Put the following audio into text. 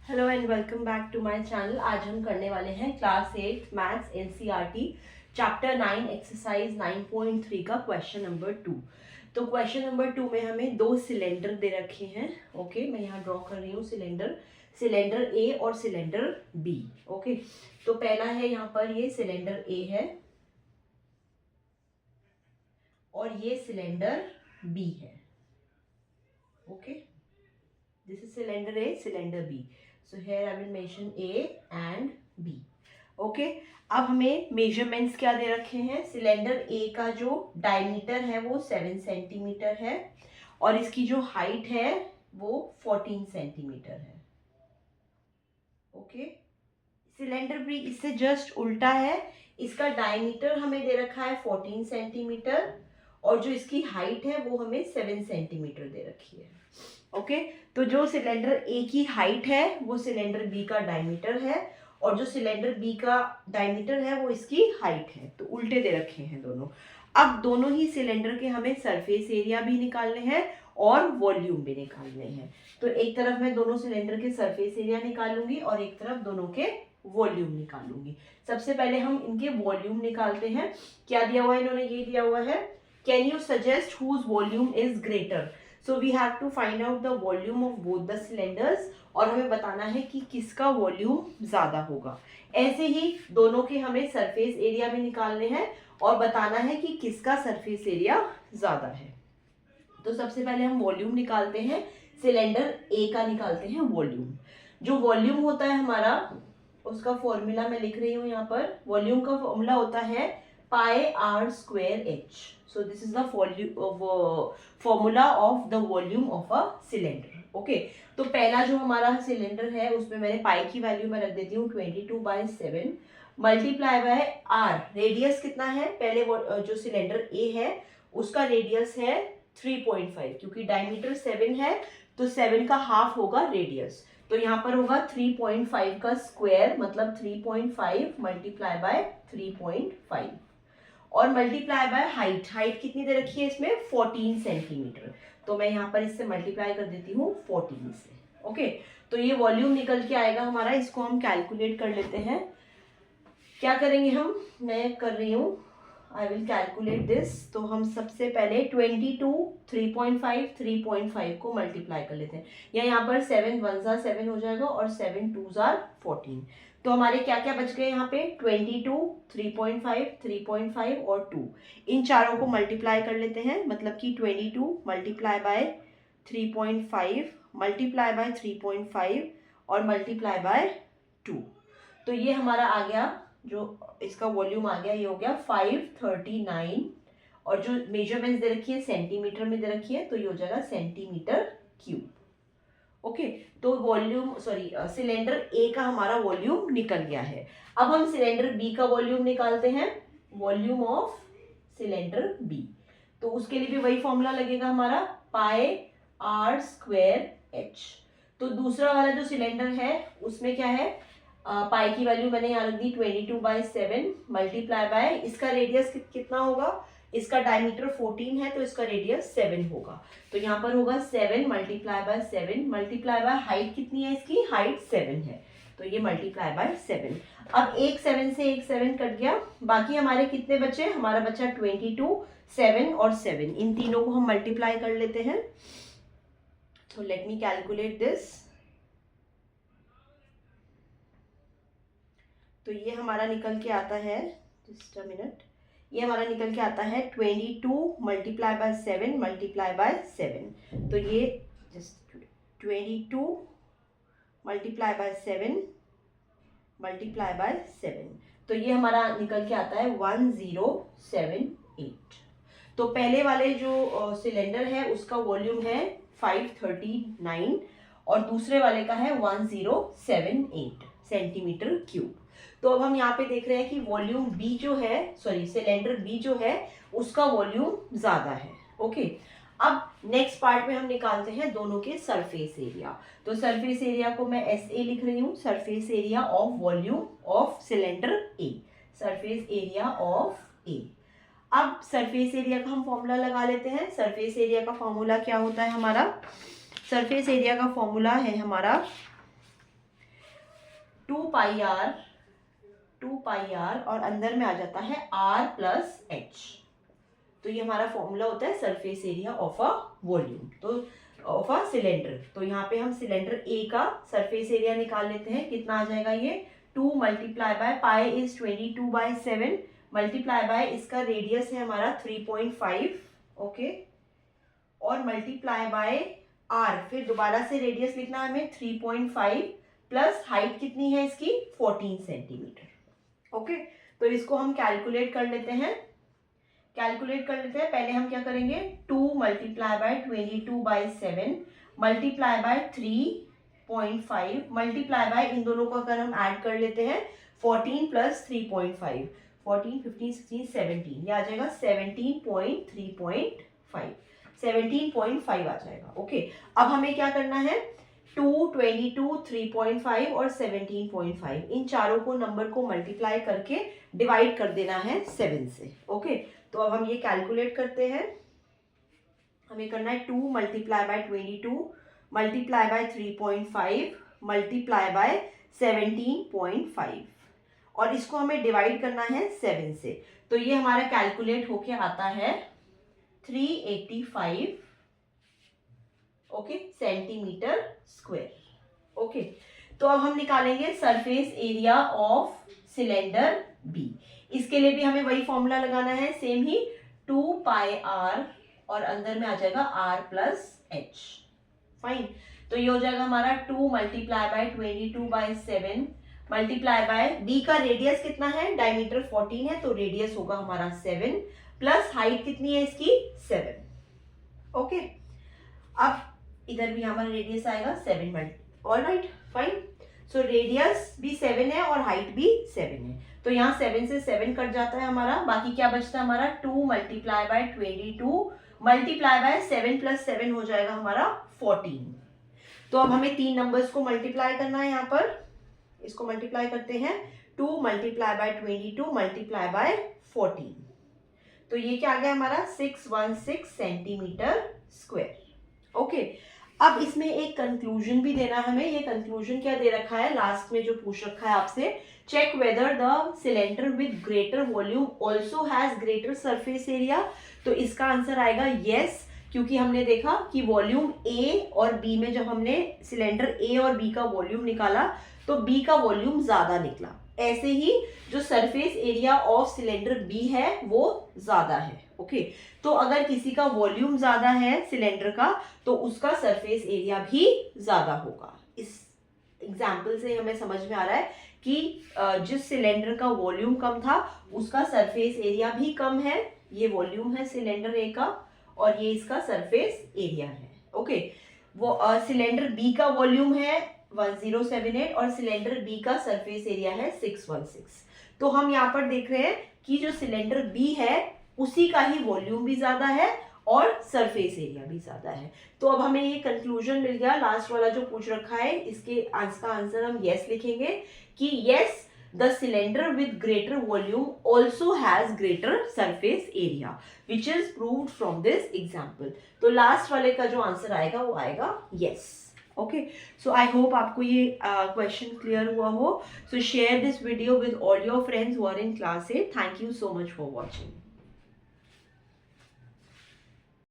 Hello and welcome back to my channel. आज हम करने वाले हैं class 8 maths NCERT chapter 9 exercise 9.3 का क्वेश्चन नंबर 2। तो क्वेश्चन नंबर 2 में हमें दो सिलेंडर दे रखे हैं। ओके, मैं यहाँ ड्रॉ कर रही हूँ सिलेंडर ए और सिलेंडर बी। ओके, तो पहला है यहाँ पर ये सिलेंडर ए है और ये सिलेंडर बी है। Okay, this is cylinder A, cylinder B. So here I will mention A and B. Okay, अब हमें मेजरमेंट्स क्या दे रखे हैं। सिलेंडर A का जो डायमीटर है वो 7 सेंटीमीटर है और इसकी जो हाइट है वो 14 सेंटीमीटर है। ओके, सिलेंडर B इससे जस्ट उल्टा है। इसका डायमीटर हमें दे रखा है 14 सेंटीमीटर और जो इसकी हाइट है वो हमें 7 सेंटीमीटर दे रखी है। ओके, तो जो सिलेंडर ए की हाइट है वो सिलेंडर बी का डायमीटर है और जो सिलेंडर बी का डायमीटर है वो इसकी हाइट है। तो उल्टे दे रखे हैं दोनों। अब दोनों ही सिलेंडर के हमें सरफेस एरिया भी निकालने हैं और वॉल्यूम भी निकालने हैं। तो एक तरफ मैं दोनों सिलेंडर के सरफेस एरिया निकालूंगी और एक तरफ दोनों के वॉल्यूम निकालूंगी। सबसे पहले हम इनके वॉल्यूम निकालते हैं। क्या दिया हुआ है, इन्होंने ये दिया हुआ है, can you suggest whose volume is greater. So we have to find out the volume of both the cylinders और हमें बताना है कि किसका वॉल्यूम ज्यादा होगा। ऐसे ही दोनों के हमें सरफेस एरिया भी निकालने हैं और बताना है कि किसका सरफेस एरिया ज्यादा है। तो सबसे पहले हम वॉल्यूम निकालते हैं। सिलेंडर ए का निकालते हैं वॉल्यूम। जो वॉल्यूम होता है हमारा, उसका फॉर्मूला मैं लिख रही हूँ यहाँ पर। वॉल्यूम का फॉर्मूला होता है pi r square h. So this is the formula of the volume of a cylinder. Okay, तो पहला जो हमारा सिलेंडर है उसमें मैंने पाई की वैल्यू में रख देती हूँ 22/7 मल्टीप्लाई बाय आर। रेडियस कितना है, पहले वो जो सिलेंडर ए है उसका रेडियस है 3.5, क्योंकि डायमीटर 7 है तो 7 का हाफ होगा रेडियस। तो यहाँ पर होगा 3.5 का स्क्वायर, मतलब 3.5 मल्टीप्लाई बाय 3.5 और मल्टीप्लाई बाय हाइट। हाइट कितनी दे रखी है इसमें, 14 सेंटीमीटर। तो मैं यहाँ पर इससे मल्टीप्लाई कर देती हूँ 14 से। ओके, तो ये वॉल्यूम निकल के आएगा हमारा। इसको हम कैलकुलेट कर लेते हैं। क्या करेंगे हम, मैं कर रही हूँ, आई विल कैलकुलेट दिस। तो हम सबसे पहले 22 3.5 को मल्टीप्लाई कर लेते हैं। या यहाँ पर 7 1 7 हो जाएगा और 7 2 14। तो हमारे क्या क्या बच गए यहाँ पे, 22 3.5 और 2। इन चारों को मल्टीप्लाई कर लेते हैं, मतलब कि 22 मल्टीप्लाई बाय 3.5 मल्टीप्लाई बाय 3.5 और मल्टीप्लाई बाय 2। तो ये हमारा आ गया, जो इसका वॉल्यूम आ गया, ये हो गया 539 और जो मेजरमेंट्स दे रखी है सेंटीमीटर में दे रखी है तो ये हो जाएगा सेंटीमीटर क्यूब। ओके, तो वॉल्यूम सिलेंडर ए का हमारा वॉल्यूम निकल गया है। अब हम सिलेंडर बी का वॉल्यूम निकालते हैं, वॉल्यूम ऑफ सिलेंडर बी। तो उसके लिए भी वही फॉर्मूला लगेगा हमारा, पाई आर स्क्वायर एच। तो दूसरा वाला जो सिलेंडर है उसमें क्या है, पाई की वैल्यू मैंने यहाँ रख दी 22/7 मल्टीप्लाई बाय, इसका रेडियस कितना होगा, इसका डायमीटर 14 है तो इसका रेडियस 7 होगा। तो यहाँ पर होगा 7 multiply by 7 multiply by height कितनी है, इसकी हाइट 7 है तो ये मल्टीप्लाई बाय 7। अब एक 7 से एक 7 कट गया, बाकी हमारे कितने बचे, हमारा बचा 22 7 और 7। इन तीनों को हम मल्टीप्लाई कर लेते हैं। तो लेट मी कैलकुलेट दिस। तो ये हमारा निकल के आता है, जस्ट अ मिनट, ये हमारा निकल के आता है 22 मल्टीप्लाई बाय 7 मल्टीप्लाई बाय 7। तो ये just 22 multiply by 7 multiply by 7। तो ये हमारा निकल के आता है 1078। तो पहले वाले जो सिलेंडर है उसका वॉल्यूम है 539 और दूसरे वाले का है 1078 सेंटीमीटर क्यूब। तो अब हम यहाँ पे देख रहे हैं कि वॉल्यूम बी जो है, सिलेंडर बी जो है उसका वॉल्यूम ज्यादा है। ओके, अब नेक्स्ट पार्ट में हम निकालते हैं दोनों के सरफेस एरिया। तो सरफेस एरिया को मैं एस ए लिख रही हूँ, surface area of volume of cylinder A, surface area of A. अब सरफेस एरिया का हम फॉर्मूला लगा लेते हैं। सरफेस एरिया का फॉर्मूला क्या होता है हमारा, सरफेस एरिया का फॉर्मूला है हमारा 2 पाई आर और अंदर में आ जाता है r प्लस एच। तो ये हमारा फॉर्मूला होता है surface area of a volume, तो ऑफ अ सिलेंडर। तो यहाँ पे हम सिलेंडर ए का सरफेस एरिया निकाल लेते हैं। कितना आ जाएगा ये 2 multiply by pi is 22/7 multiply bye इसका रेडियस है हमारा 3.5, ओके, और मल्टीप्लाई बाय आर, फिर दोबारा से रेडियस लिखना है हमें 3.5 प्लस हाइट कितनी है इसकी 14 सेंटीमीटर, ओके। तो इसको हम कैलकुलेट कर लेते हैं। पहले हम क्या करेंगे 2 multiply by 22/7 multiply by 3.5 multiply by इन दोनों को अगर हम ऐड कर लेते हैं 14 प्लस 3.5, 14, 15, 16, 17, ये आ जाएगा 17.5 आ जाएगा, ओके। अब हमें क्या करना है 2, 22, 3.5 और 17.5 इन चारों को नंबर को मल्टीप्लाई करके डिवाइड कर देना है 7 से, ओके। तो अब हम ये कैलकुलेट करते हैं। हमें करना है 2 multiply bye 22 multiply by 3.5 multiply bye 17.5 और इसको हमें डिवाइड करना है 7 से। तो ये हमारा कैलकुलेट होके आता है 385, ओके, सेंटीमीटर स्क्वायर, ओके। तो अब हम निकालेंगे surface area of cylinder B. इसके लिए भी हमें वही फॉर्मूला लगाना है, सेम ही 2 पाई आर और अंदर में आ जाएगा r प्लस एच, फाइन। तो ये हो जाएगा हमारा 2 multiply by 22/7 multiply by B का रेडियस कितना है, डायमीटर 14 है, तो रेडियस होगा हमारा 7 प्लस हाइट कितनी है इसकी 7, ओके। अब इधर भी हमारा रेडियस आएगा 7, ऑलराइट, फाइन। सो रेडियस भी 7 है और हाइट भी 7 है, तो यहाँ 7 से 7 कट जाता है हमारा, बाकी क्या बचता है हमारा 2 multiply bye 22 multiply by 7 plus 7 हो जाएगा हमारा 14। तो अब हमें 3 नंबर्स को मल्टीप्लाई करना है, यहाँ पर इसको मल्टीप्लाई करते हैं 2 मल्टीप्लाई बाय 22 मल्टीप्लाई बाय 14, तो ये क्या आ गया हमारा 616 सेंटीमीटर स्क्वायर, ओके। अब इसमें एक कंक्लूजन भी देना हमें। ये कंक्लूजन क्या दे रखा है, लास्ट में जो पूछ रखा है आपसे, check whether the cylinder with greater volume also has greater surface area. तो इसका आंसर आएगा यस, क्योंकि हमने देखा कि वॉल्यूम ए और बी में जब हमने सिलेंडर ए और बी का वॉल्यूम निकाला तो बी का वॉल्यूम ज्यादा निकला। ऐसे ही जो surface area of cylinder B है वो ज्यादा है, ओके। तो अगर किसी का वॉल्यूम ज्यादा है सिलेंडर का तो उसका सरफेस एरिया भी ज्यादा होगा। इस एग्जाम्पल से हमें समझ में आ रहा है कि जिस सिलेंडर का वॉल्यूम कम था उसका सरफेस एरिया भी कम है। ये वॉल्यूम है सिलेंडर ए का और ये इसका सरफेस एरिया है, ओके। वो सिलेंडर बी का वॉल्यूम है 1078 और सिलेंडर बी का सरफेस एरिया है 616। तो हम यहाँ पर देख रहे हैं कि जो सिलेंडर बी है उसी का ही वॉल्यूम भी ज्यादा है और सरफेस एरिया भी ज्यादा है। तो अब हमें ये कंक्लूजन मिल गया, लास्ट वाला जो पूछ रखा है इसके आंसर हम यस लिखेंगे कि yes the cylinder with greater volume also has greater surface area which is proved from this example. तो लास्ट वाले का जो आंसर आएगा वो आएगा yes, okay. So I hope आपको ये क्वेश्चन क्लियर हुआ हो। So share this video with all your friends who are in class 8। Thank you so much for watching.